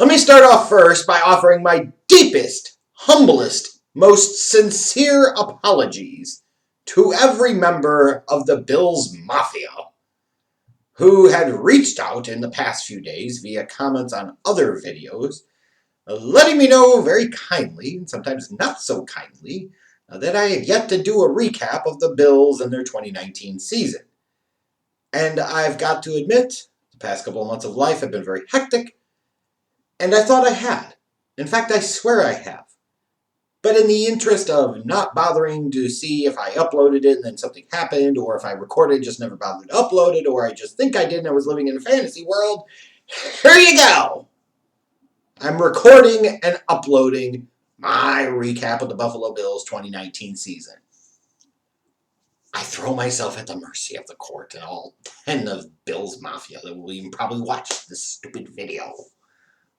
Let me start off first by offering my deepest, humblest, most sincere apologies to every member of the Bills Mafia who had reached out in the past few days via comments on other videos, letting me know very kindly, and sometimes not so kindly, that I had yet to do a recap of the Bills and their 2019 season. And I've got to admit, the past couple of months of life have been very hectic, and I thought I had. In fact, I swear I have. But in the interest of not bothering to see if I uploaded it and then something happened, or if I recorded it, just never bothered to upload it, or I just think I did and I was living in a fantasy world, here you go! I'm recording and uploading my recap of the Buffalo Bills 2019 season. I throw myself at the mercy of the court and all 10 of Bills Mafia that will even probably watch this stupid video.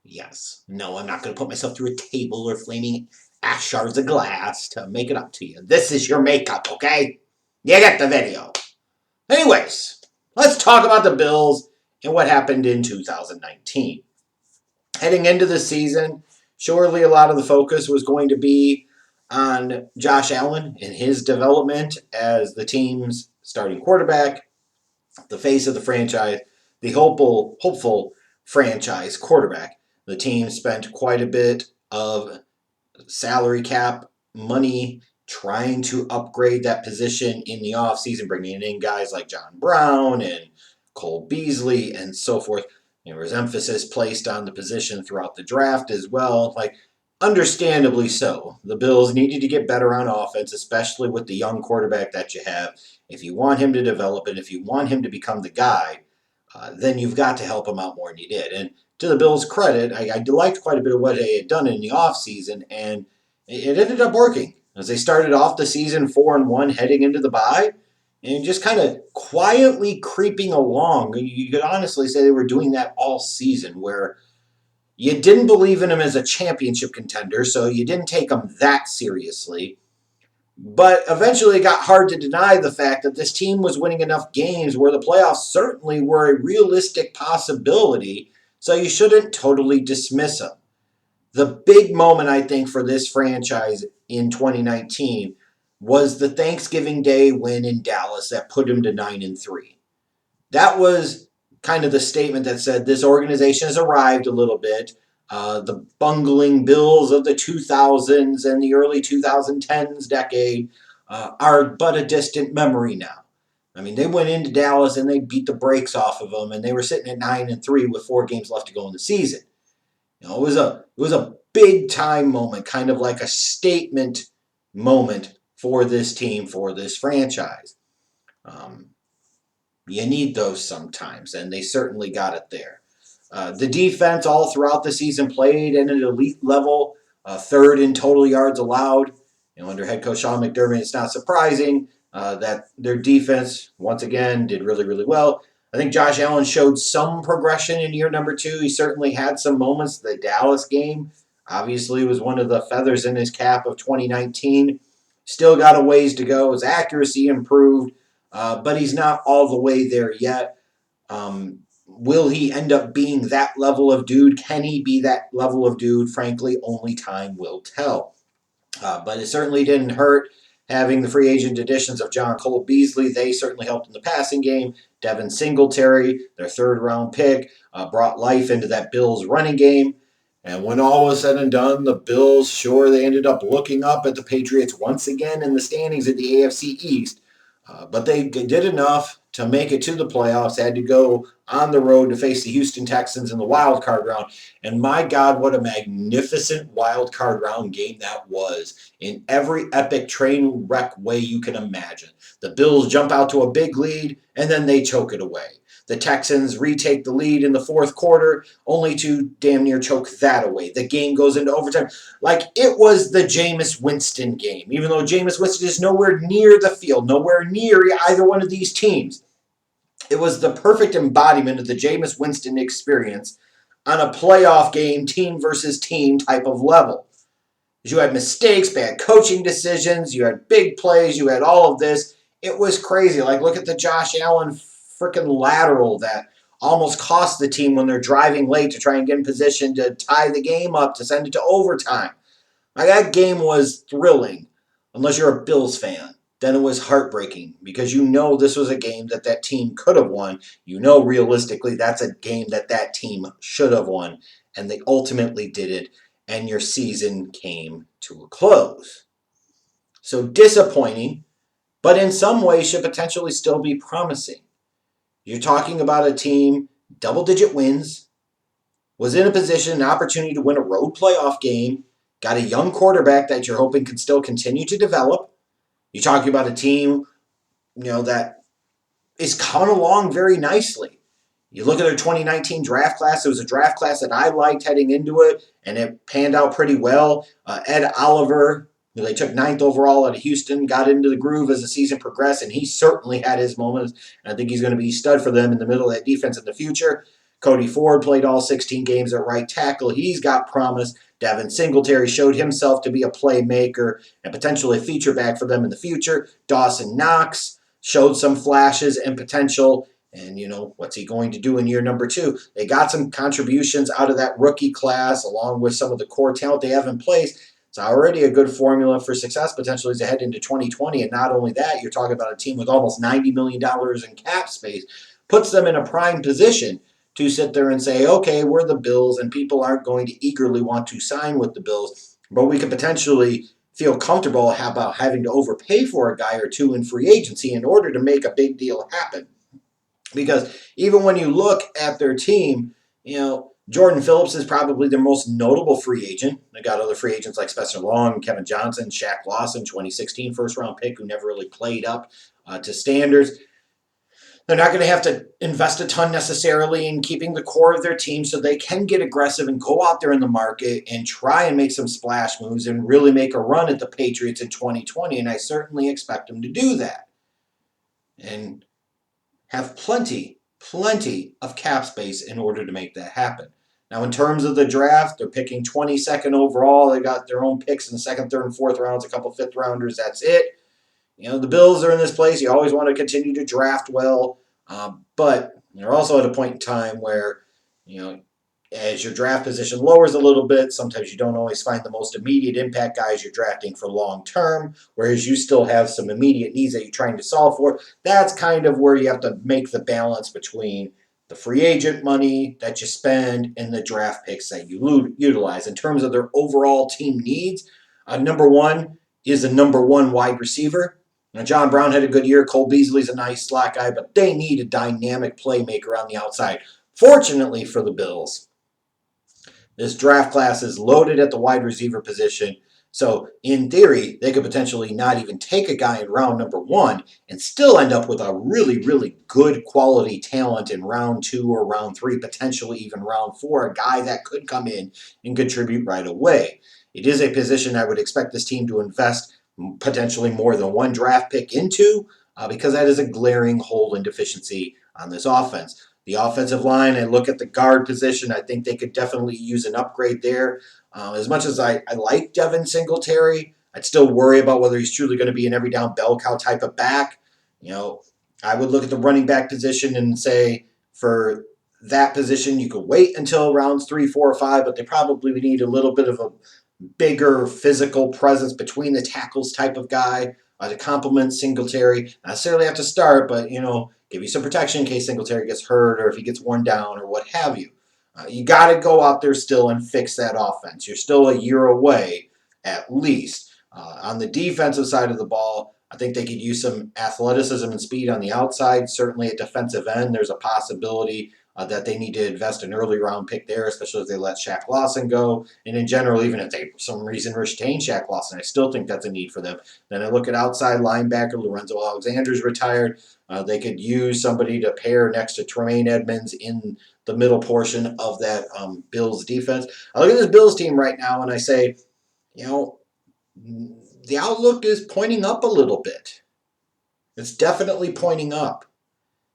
Yes. No, I'm not going to put myself through a table or flaming ash shards of glass to make it up to you. This is your makeup, okay? You get the video. Anyways, let's talk about the Bills and what happened in 2019. Heading into the season, surely a lot of the focus was going to be on Josh Allen and his development as the team's starting quarterback, the face of the franchise, the hopeful franchise quarterback. The team spent quite a bit of salary cap money trying to upgrade that position in the offseason, bringing in guys like John Brown and Cole Beasley and so forth. There was emphasis placed on the position throughout the draft as well. Understandably so. The Bills needed to get better on offense, especially with the young quarterback that you have. If you want him to develop and if you want him to become the guy, then you've got to help him out more than you did. And to the Bills' credit, I liked quite a bit of what they had done in the offseason, and it ended up working. As they started off the season 4-1 heading into the bye, and just kind of quietly creeping along. You could honestly say they were doing that all season, where you didn't believe in him as a championship contender, so you didn't take him that seriously. But eventually it got hard to deny the fact that this team was winning enough games where the playoffs certainly were a realistic possibility, so you shouldn't totally dismiss them. The big moment, I think, for this franchise in 2019 was the Thanksgiving Day win in Dallas that put him to 9-3. That was kind of the statement that said this organization has arrived a little bit. The bungling Bills of the 2000s and the early 2010s decade are but a distant memory now. I mean, they went into Dallas and they beat the brakes off of them, and they were sitting at 9-3 with 4 games left to go in the season. It was a big time moment, kind of like a statement moment for this team, for this franchise. You need those sometimes, and they certainly got it there. The defense all throughout the season played at an elite level, third in total yards allowed. Under head coach Sean McDermott, it's not surprising that their defense, once again, did really, really well. I think Josh Allen showed some progression in year number 2. He certainly had some moments. The Dallas game obviously was one of the feathers in his cap of 2019. Still got a ways to go. His accuracy improved, but he's not all the way there yet. Will he end up being that level of dude? Can he be that level of dude? Frankly, only time will tell. But it certainly didn't hurt having the free agent additions of John Cole Beasley. They certainly helped in the passing game. Devin Singletary, their third-round pick, brought life into that Bills running game. And when all was said and done, the Bills, sure, they ended up looking up at the Patriots once again in the standings at the AFC East. But they did enough to make it to the playoffs, had to go on the road to face the Houston Texans in the wild card round. And my God, what a magnificent wild card round game that was in every epic train wreck way you can imagine. The Bills jump out to a big lead, and then they choke it away. The Texans retake the lead in the fourth quarter, only to damn near choke that away. The game goes into overtime. Like, it was the Jameis Winston game, even though Jameis Winston is nowhere near the field, nowhere near either one of these teams. It was the perfect embodiment of the Jameis Winston experience on a playoff game, team versus team type of level. You had mistakes, bad coaching decisions, you had big plays, you had all of this. It was crazy. Like, look at the Josh Allen freaking lateral that almost cost the team when they're driving late to try and get in position to tie the game up, to send it to overtime. Like, that game was thrilling, unless you're a Bills fan. Then it was heartbreaking because you know this was a game that that team could have won. You know realistically that's a game that that team should have won, and they ultimately did it, and your season came to a close. So disappointing, but in some ways should potentially still be promising. You're talking about a team, double-digit wins, was in a position, an opportunity to win a road playoff game, got a young quarterback that you're hoping can still continue to develop. You're talking about a team, that is coming along very nicely. You look at their 2019 draft class. It was a draft class that I liked heading into it, and it panned out pretty well. Ed Oliver, who they took ninth overall out of Houston, got into the groove as the season progressed, and he certainly had his moments. And I think he's going to be a stud for them in the middle of that defense in the future. Cody Ford played all 16 games at right tackle. He's got promise. Devin Singletary showed himself to be a playmaker and potentially a feature back for them in the future. Dawson Knox showed some flashes and potential. And, what's he going to do in year number 2? They got some contributions out of that rookie class along with some of the core talent they have in place. It's already a good formula for success potentially as they head into 2020. And not only that, you're talking about a team with almost $90 million in cap space. Puts them in a prime position to sit there and say, okay, we're the Bills, and people aren't going to eagerly want to sign with the Bills, but we could potentially feel comfortable about having to overpay for a guy or two in free agency in order to make a big deal happen. Because even when you look at their team, Jordan Phillips is probably their most notable free agent. They got other free agents like Spencer Long, Kevin Johnson, Shaq Lawson, 2016 first-round pick who never really played up to standards. They're not going to have to invest a ton necessarily in keeping the core of their team, so they can get aggressive and go out there in the market and try and make some splash moves and really make a run at the Patriots in 2020, and I certainly expect them to do that. And have plenty of cap space in order to make that happen. Now, in terms of the draft, they're picking 22nd overall. They got their own picks in the second, third, and fourth rounds, a couple fifth rounders. That's it. The Bills are in this place. You always want to continue to draft well, but you're also at a point in time where, as your draft position lowers a little bit, sometimes you don't always find the most immediate impact guys you're drafting for long term, whereas you still have some immediate needs that you're trying to solve for. That's kind of where you have to make the balance between the free agent money that you spend and the draft picks that you utilize. In terms of their overall team needs, number one is a number one wide receiver. Now, John Brown had a good year. Cole Beasley's a nice slot guy, but they need a dynamic playmaker on the outside. Fortunately for the Bills, this draft class is loaded at the wide receiver position. So, in theory, they could potentially not even take a guy in round number 1 and still end up with a really, really good quality talent in round 2 or round 3, potentially even round 4, a guy that could come in and contribute right away. It is a position I would expect this team to invest potentially more than one draft pick into because that is a glaring hole and deficiency on this offense. The offensive line, I look at the guard position, I think they could definitely use an upgrade there. As much as I like Devin Singletary, I'd still worry about whether he's truly going to be an every down bell cow type of back. I would look at the running back position and say for that position, you could wait until rounds 3, 4, or 5, but they probably need a little bit of a bigger physical presence between the tackles type of guy to complement Singletary. Not necessarily have to start, but, give you some protection in case Singletary gets hurt or if he gets worn down or what have you. You got to go out there still and fix that offense. You're still a year away at least. On the defensive side of the ball, I think they could use some athleticism and speed on the outside. Certainly at defensive end, there's a possibility that they need to invest an early round pick there, especially if they let Shaq Lawson go. And in general, even if they for some reason retain Shaq Lawson, I still think that's a need for them. Then I look at outside linebacker. Lorenzo Alexander's retired. They could use somebody to pair next to Tremaine Edmonds in the middle portion of that Bills defense. I look at this Bills team right now and I say, the outlook is pointing up a little bit. It's definitely pointing up.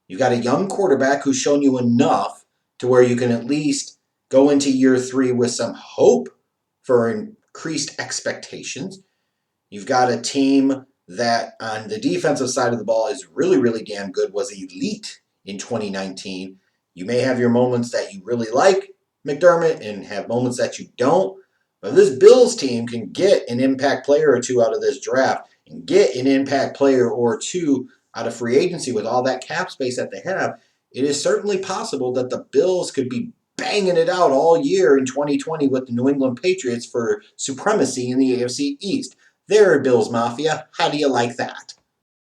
You've got a young quarterback who's shown you enough to where you can at least go into year 3 with some hope for increased expectations. You've got a team that on the defensive side of the ball is really, really damn good, was elite in 2019. You may have your moments that you really like McDermott and have moments that you don't. But if this Bills team can get an impact player or two out of this draft and get an impact player or two out of free agency with all that cap space that they have, it is certainly possible that the Bills could be banging it out all year in 2020 with the New England Patriots for supremacy in the AFC East. There, Bills Mafia. How do you like that?